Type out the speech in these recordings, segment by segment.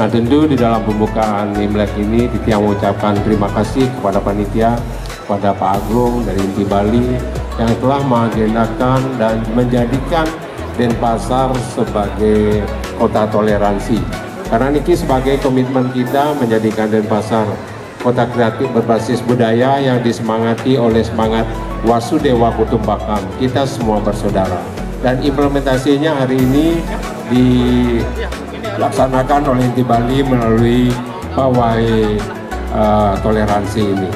Nah, tentu di dalam pembukaan Imlek ini Titi mengucapkan terima kasih kepada panitia, kepada Pak Agung dari Inti Bali yang telah mengagendakan dan menjadikan Denpasar sebagai kota toleransi. Karena niki sebagai komitmen kita menjadikan Denpasar kota kreatif berbasis budaya yang disemangati oleh semangat Wasudewa Kutumbakam, kita semua bersaudara. Dan implementasinya hari ini dilaksanakan oleh Inti Bali melalui pawai toleransi ini.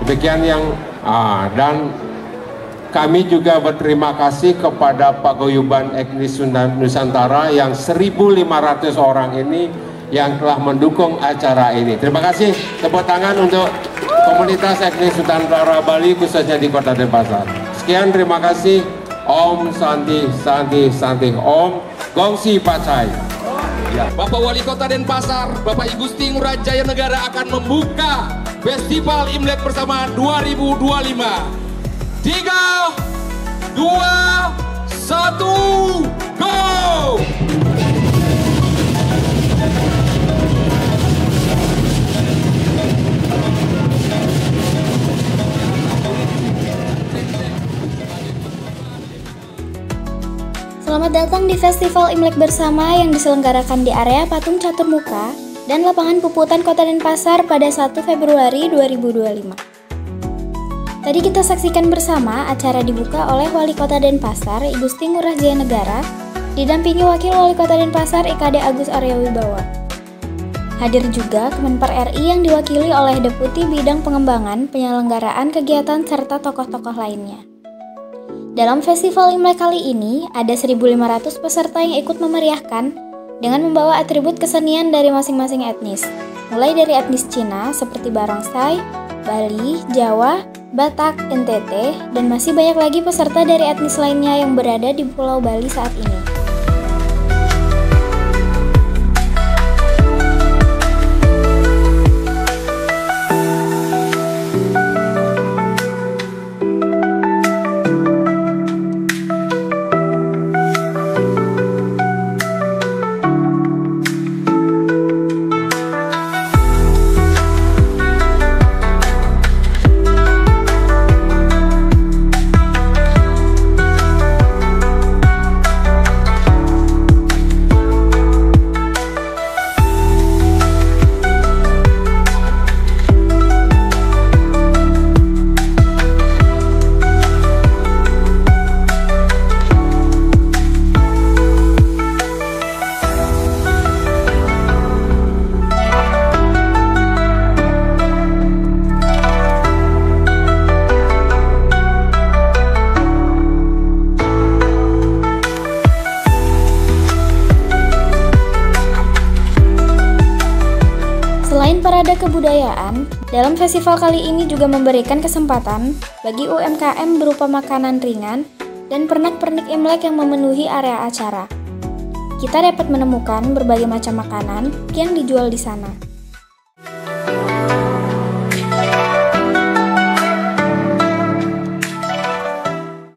Demikian yang dan kami juga berterima kasih kepada Paguyuban Etnis Nusantara yang 1.500 orang ini yang telah mendukung acara ini. Terima kasih, tepuk tangan untuk komunitas etnis Nusantara Bali khususnya di Kota Denpasar. Sekian, terima kasih. Om Santi Santi Santi Om Gongsi Pacai. Ya. Bapak Wali Kota Denpasar, Bapak I Gusti Ngurah Jaya Negara akan membuka Festival Imlek Bersama 2025. 3, 2, 1, go! Selamat datang di Festival Imlek Bersama yang diselenggarakan di area Patung Catur Muka dan Lapangan Puputan Kota Denpasar pada 1 Februari 2025. Tadi kita saksikan bersama acara dibuka oleh Wali Kota Denpasar, I Gusti Ngurah Jaya Negara, didampingi Wakil Wali Kota Denpasar, IKD Agus Arya Wibowo. Hadir juga Kemenpar RI yang diwakili oleh Deputi Bidang Pengembangan, Penyelenggaraan Kegiatan, serta tokoh-tokoh lainnya. Dalam Festival Imlek kali ini, ada 1.500 peserta yang ikut memeriahkan dengan membawa atribut kesenian dari masing-masing etnis, mulai dari etnis Cina seperti Barongsai, Bali, Jawa, Batak, NTT, dan masih banyak lagi peserta dari etnis lainnya yang berada di Pulau Bali saat ini. Selain parade kebudayaan, dalam festival kali ini juga memberikan kesempatan bagi UMKM berupa makanan ringan dan pernak-pernik Imlek yang memenuhi area acara. Kita dapat menemukan berbagai macam makanan yang dijual di sana.